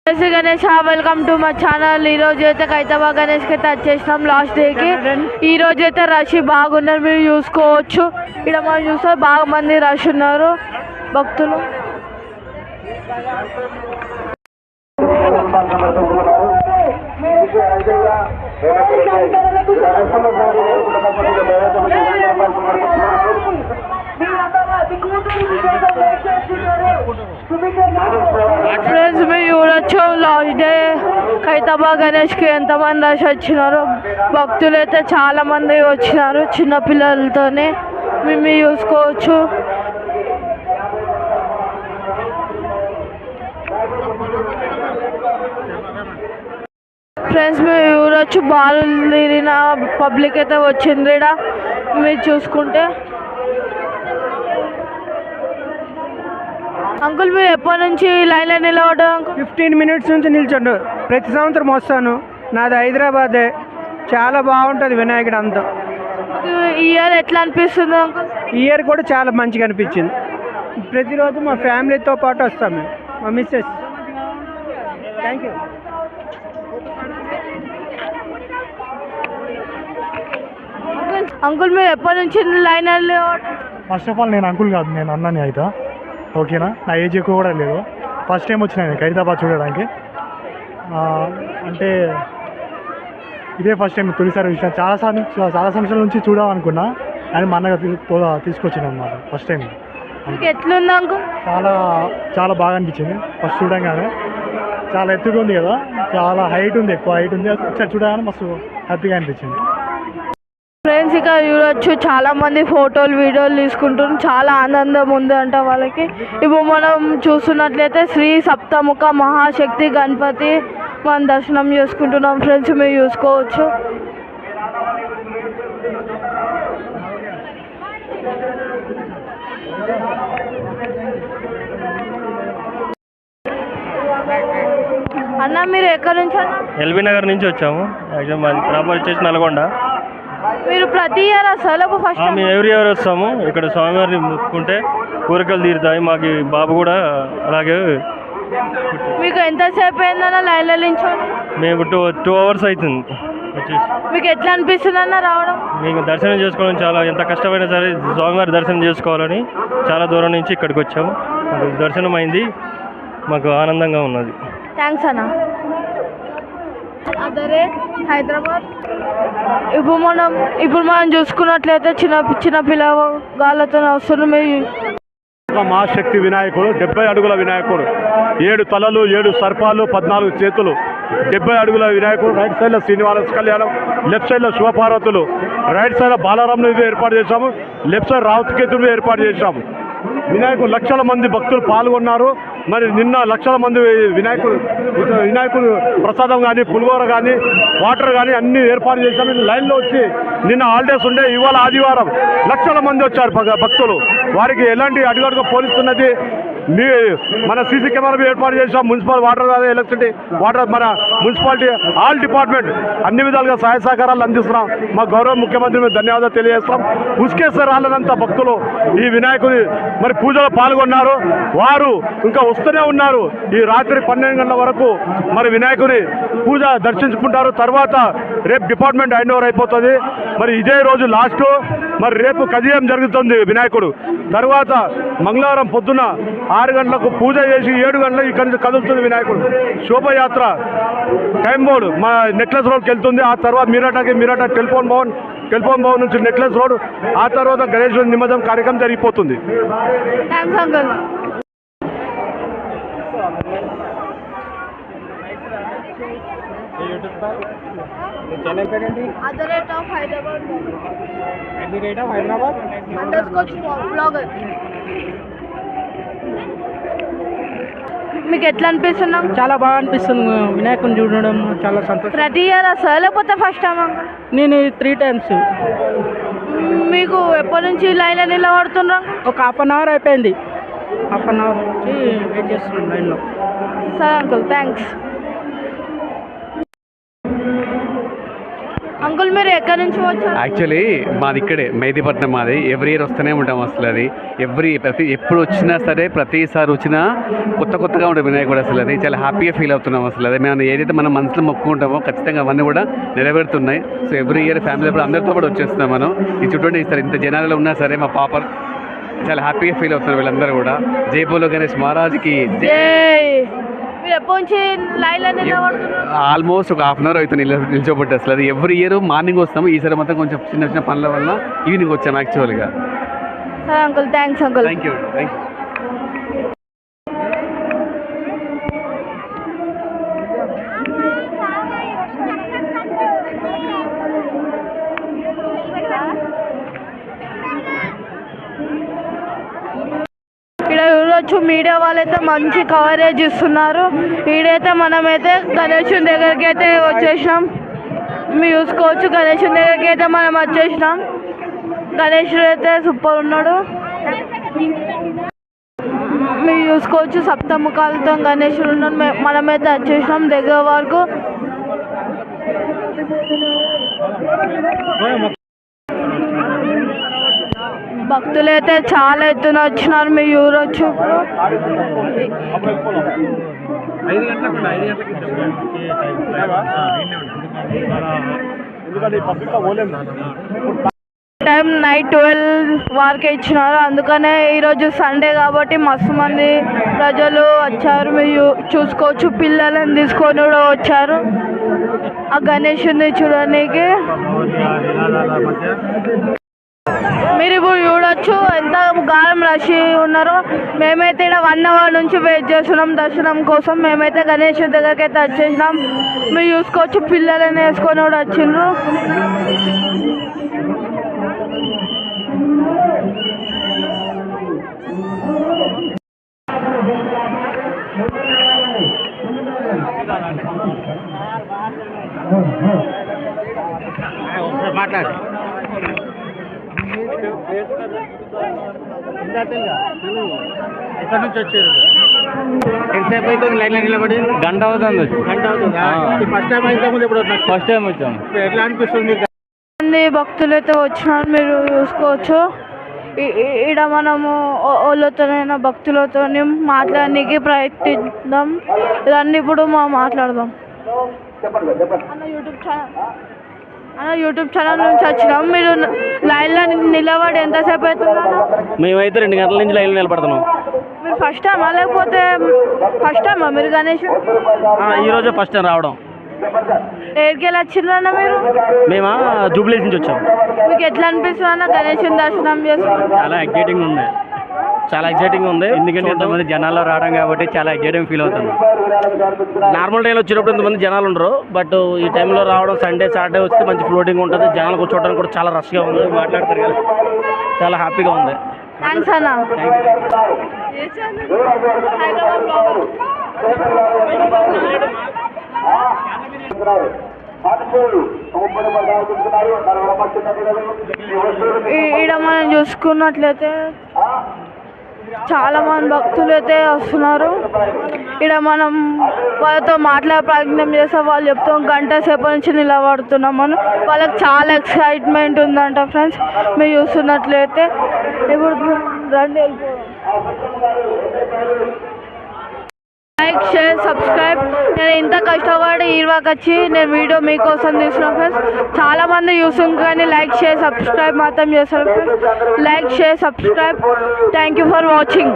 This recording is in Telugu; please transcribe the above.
జై Ganesh, welcome to my channel. ఈ రోజు అయితే ఖైరతాబాద్ గణేష్ కి వచ్చేసినాం లాస్ట్ డేకి. ఈ రోజు అయితే రష్ బాగున్నారు, మీరు చూసుకోవచ్చు. ఇక్కడ మనం చూస్తే బాగా మంది రష్ ఉన్నారు భక్తులు. ఫ్రెండ్స్, మీరు చూడొచ్చు లాస్ట్ డే ఖైరతాబాద్ గణేష్కి ఎంతమంది రష్ వచ్చినారు. భక్తులు అయితే చాలా మంది వచ్చినారు చిన్నపిల్లలతోనే, మేము చూసుకోవచ్చు. ఫ్రెండ్స్, మీరు చూడొచ్చు బాల్ తీరిన పబ్లిక్ అయితే వచ్చింది ఇక్కడ మీరు చూసుకుంటే. అంకుల్, మీరు ఎప్పటి నుంచి లైన్లో నిలబడ్డారు అంకుల్? 15 మినిట్స్ నుంచి నిల్చోండు. ప్రతి సంవత్సరం వస్తాను. నాది హైదరాబాదే. చాలా బాగుంటుంది వినాయకుడు అంతా. ఈ ఇయర్ ఎట్లా అనిపిస్తుంది అంకుల్? ఈ ఇయర్ కూడా చాలా మంచిగా అనిపించింది. ప్రతిరోజు మా ఫ్యామిలీతో పాటు వస్తాం మేము, మా మిస్సెస్. Thank you. అంకుల్, మీరు ఎప్పటి నుంచి లైన్లో? ఫస్ట్ ఆఫ్ ఆల్ నేను అంకుల్ కాదు, నేను అన్నని అయితే. ఓకేనా, నా ఏజ్ ఎక్కువ కూడా లేదు. ఫస్ట్ టైం వచ్చిన నేను ఖైరతాబాద్ చూడడానికి. అంటే ఇదే ఫస్ట్ టైం, తొలిసారి చూసిన. చాలా సంవత్సరాల నుంచి చూడాలనుకున్నా, అని మా అన్నగా తీసుకొచ్చాను అనమాట ఫస్ట్ టైం. ఎట్లుంది అంకుల్? చాలా బాగా అనిపించింది. ఫస్ట్ చూడంగానే చాలా ఎత్తుగా ఉంది కదా, చాలా హైట్ ఉంది, ఎక్కువ హైట్ ఉంది. ఒకసారి చూడగానే మస్తు హ్యాపీగా అనిపించింది. ఫ్రెండ్స్, ఇక్కడ చూడొచ్చు చాలా మంది ఫోటోలు వీడియోలు తీసుకుంటున్నారు. చాలా ఆనందం ఉంది అంట వాళ్ళకి. ఇప్పుడు మనం చూస్తున్నట్లయితే శ్రీ సప్తముఖ మహాశక్తి గణపతి మనం దర్శనం చేసుకుంటున్నాం. ఫ్రెండ్స్, మీరు చూసుకోవచ్చు. అన్న, మీరు ఎక్కడి నుంచి అన్న? ఎల్బీ నగర్ నుంచి వచ్చాము. యాక్చువల్ మాది ప్రాపర్ వచ్చేసి నల్గొండ. మీరు ప్రతి ఇయర్ అసలు ఫస్ట్? మేము ఎవ్రీ ఇయర్ వస్తాము. ఇక్కడ స్వామివారిని ముట్టుకుంటే కోరికలు తీరుతాయి. మాకు బాబు కూడా అలాగే. మీకు ఎంతసేపు అయిందన్న లైన్లో నించోని? మేము 2 hours అవుతుంది వచ్చేసి. మీకు ఎట్లా అనిపిస్తుంది అన్న రావడం? మేము దర్శనం చేసుకోవడం చాలా, ఎంత కష్టమైనా సరే స్వామివారి దర్శనం చేసుకోవాలని చాలా దూరం నుంచి ఇక్కడికి వచ్చాము. మాకు దర్శనం అయింది, మాకు ఆనందంగా ఉన్నది. థ్యాంక్స్ అన్న. అదే హైదరాబాద్. ఇప్పుడు మనం చూసుకున్నట్లయితే చిన్న పిల్లగాళ్ళతో వస్తున్న మహాశక్తి వినాయకుడు, 70 అడుగుల వినాయకుడు, 7 తలలు, 7 సర్పాలు, 14 చేతులు, 70 అడుగుల వినాయకుడు. రైట్ సైడ్లో శ్రీనివాస కళ్యాణం, లెఫ్ట్ సైడ్లో శివపార్వతులు, రైట్ సైడ్ బాలరాముని ఏర్పాటు చేశాము, లెఫ్ట్ సైడ్ రావుతకేతుడు ఏర్పాటు చేశాము. వినాయకుడు లక్షల మంది భక్తులు పాల్గొన్నారు. మరి నిన్న లక్షల మంది వినాయకుడు ప్రసాదం కానీ, పులిహోర కానీ, వాటర్ కానీ అన్నీ ఏర్పాటు చేశాము. లైన్లో వచ్చి నిన్న హాలిడేస్ ఉండే, ఇవాళ ఆదివారం లక్షల మంది వచ్చారు భక్తులు. వారికి ఎలాంటి అడుగడుగు పోలిస్తున్నది మన సీసీ కెమెరా ఏర్పాటు చేసాం. మున్సిపల్ వాటర్, ఎలక్ట్రిసిటీ, వాటర్, మన మున్సిపాలిటీ, ఆల్ డిపార్ట్మెంట్ అన్ని విధాలుగా సహాయ సహకారాలు అందిస్తున్నాం. మా గౌరవ ముఖ్యమంత్రి మీద ధన్యవాదాలు తెలియజేస్తాం. ఉస్కేశ్వర రాళ్ళనంత భక్తులు ఈ వినాయకుడి మరి పూజలో పాల్గొన్నారు. వారు ఇంకా వస్తూనే ఉన్నారు. ఈ రాత్రి 12 గంటల వరకు మరి వినాయకుడి పూజ దర్శించుకుంటారు. తర్వాత రేపు డిపార్ట్మెంట్ హ్యాండ్ ఓవర్ అయిపోతుంది. మరి ఇదే రోజు లాస్ట్. మరి రేపు కదియం జరుగుతుంది వినాయకుడు. తర్వాత మంగళవారం పొద్దున 6 గంటలకు పూజ చేసి 7 గంటలకు ఇక్కడి నుంచి కదులుతుంది వినాయకుడు. శోభయాత్ర టైం బోర్డు మా నెక్లెస్ రోడ్కి వెళ్తుంది. ఆ తర్వాత మీరాటా టెలిఫోన్ భవన్ నుంచి నెక్లెస్ రోడ్, ఆ తర్వాత గణేష్ నిమజ్జనం కార్యక్రమం జరిగిపోతుంది. మీకు ఎట్లా అనిపిస్తుంది? చాలా బాగా అనిపిస్తుంది వినాయకుని చూడడం. చాలా సంతోషం. ప్రతి ఇయర్ అసలు లేకపోతే ఫస్ట్ టైం అంకుల్? నేను 3 times. మీకు ఎప్పటి నుంచి లైన్లో నిలబడుతున్నా? ఒక ½ an hour అయిపోయింది. ½ an hour నుంచి వెయిట్ చేస్తున్నాను లైన్లో. సరే అంకుల్, థ్యాంక్స్. అంకుల్ మీరు ఎక్కడి నుంచి వచ్చారు? యాక్చువల్లీ మాది ఇక్కడే మెహదీపట్నం మాది. ఎవ్రీ ఇయర్ వస్తూనే ఉంటాం. అసలు అది ఎప్పుడు వచ్చినా సరే ప్రతిసారి వచ్చినా కొత్తగా ఉంటుంది వినాయకుడు. అసలు అది చాలా హ్యాపీగా ఫీల్ అవుతున్నాం. అసలు అదే మేము ఏదైతే మనం మనసులో మొక్కుకుంటామో ఖచ్చితంగా అవన్నీ కూడా నెరవేరుతున్నాయి. సో ఎవ్రీ ఇయర్ ఫ్యామిలీ అందరితో కూడా వచ్చేస్తున్నాం మనం. ఈ చుట్టూ ఇస్తారు ఇంత జనాలలో ఉన్నా సరే మా పాప చాలా హ్యాపీగా ఫీల్ అవుతున్నారు వీళ్ళందరూ కూడా. జై బోలో గణేష్ మహారాజ్కి మీరు ఎప్పటి నుంచి లైన్లో నిలబడుతున్నారు? ఆల్మోస్ట్ ఒక హాఫ్ అన్ అవర్ అవుతుంది నిల్చోబట్టి. అసలు అది ఎవ్రీ ఇయర్ మార్నింగ్ వస్తాము. ఈసారి మొత్తం కొంచెం చిన్న పనుల వల్ల ఈవినింగ్ వచ్చాము యాక్చువల్గా. సరే uncle, thanks uncle. Thank you. ఇక్కడ చూడొచ్చు మీడియా వాళ్ళైతే మంచి కవరేజ్ ఇస్తున్నారు. ఈడైతే మనమైతే గణేశుని దగ్గరికి అయితే వచ్చేసినాం. మీరు చూసుకోవచ్చు గణేశుని దగ్గరికి అయితే మనం వచ్చేసినాం. గణేశుడు అయితే సూపర్ ఉన్నాడు. మీరు చూసుకోవచ్చు సప్తముఖాలతో గణేశుడు ఉన్నాడు. మనమైతే వచ్చేసినాం దగ్గర వరకు. భక్తులు అయితే చాలా ఎత్తున వచ్చినారు. మీరు చూడొచ్చు. టైం నైట్ 12 వరకే ఇచ్చినారు. అందుకనే ఈరోజు సండే కాబట్టి మస్తు మంది ప్రజలు వచ్చారు. మీరు చూసుకోవచ్చు పిల్లలను తీసుకొని కూడా వచ్చారు ఆ గణేశుని చూడడానికి. మీరు ఇప్పుడు చూడొచ్చు ఎంత గాలం రష్ ఉన్నారో. మేమైతే ఇక్కడ 1 అవర్ నుంచి వెయిట్ చేస్తున్నాం దర్శనం కోసం. మేమైతే గణేశుడి దగ్గరికి అయితే వచ్చేసినాం. మీరు చూసుకోవచ్చు పిల్లలని వేసుకొని కూడా వచ్చిండ్రు. మాట్లాడు. ఎక్కడి నుంచి వచ్చారు? ఎంతసేపు అవుతుంది లైన్లో నిలబడి? గంట అవుతుంది. ఫస్ట్ టైం అయితే ఇప్పుడు ఫస్ట్ టైం వచ్చాము. ఎట్లా అనిపిస్తుంది? భక్తులు అయితే వచ్చినారు. మీరు చూసుకోవచ్చు. ఇక్కడ మనము వాళ్ళతోనైనా భక్తులతో మాట్లాడడానికి ప్రయత్నిద్దాం. రండి ఇప్పుడు మాట్లాడదాం. యూట్యూబ్ ఛానల్ నుంచి వచ్చినాం. మీరు లైన్లో నిలబడి ఎంతసేపు అవుతుందా? మేమైతే 2 గంటల నుంచి లైన్లో నిలబడుతున్నాం. మీరు ఫస్ట్ టైమా లేకపోతే ఫస్ట్ టైమా మీరు గణేష్? ఈరోజే ఫస్ట్ టైం రావడం. ఎక్కడికి వెళ్ళి వచ్చిండ్రన్న మీరు? మేము జూబ్లీ నుంచి వచ్చాం. మీకు ఎట్లా అనిపిస్తుంది అన్న గణేశుని దర్శనం చేసుకుంటాం? చాలా ఎగ్జైటింగ్ ఉంది. ఎందుకంటే ఎంతమంది జనాల్లో రావడం కాబట్టి చాలా ఎగ్జైటింగ్ ఫీల్ అవుతుంది. నార్మల్ టైంలో వచ్చినప్పుడు ఇంతమంది జనాలు ఉండరు. బట్ ఈ టైంలో రావడం సండే సాటర్డే వస్తే మంచి ఫ్లోటింగ్ ఉంటుంది. జనాలు కూర్చోవడానికి కూడా చాలా రష్గా ఉంది. మాట్లాడతారు కదా, చాలా హ్యాపీగా ఉంది. థ్యాంక్స్ అన్న. ఈడ మనం చూసుకున్నట్లయితే చాలా మంది భక్తులు అయితే వస్తున్నారు. ఇక్కడ మనం వాళ్ళతో మాట్లాడే ప్రయత్నం చేస్తే వాళ్ళు చెప్తాం గంట సేపు నుంచి నిలబడుతున్నామని. వాళ్ళకి చాలా ఎక్సైట్మెంట్ ఉందంట ఫ్రెండ్స్. మీరు చూస్తున్నట్లయితే ఇప్పుడు రండి వెళ్ళిపోదాం. Like share subscribe. నేను ఇంత కష్టపడి ఈరోజు వచ్చి నేను వీడియో మీకోసం తీస్తున్నాను ఫ్రెండ్స్. చాలా మంది చూస్తుంది కానీ లైక్ షేర్ సబ్స్క్రైబ్ మాత్రం చేస్తారు friends. Like share subscribe. Thank you for watching.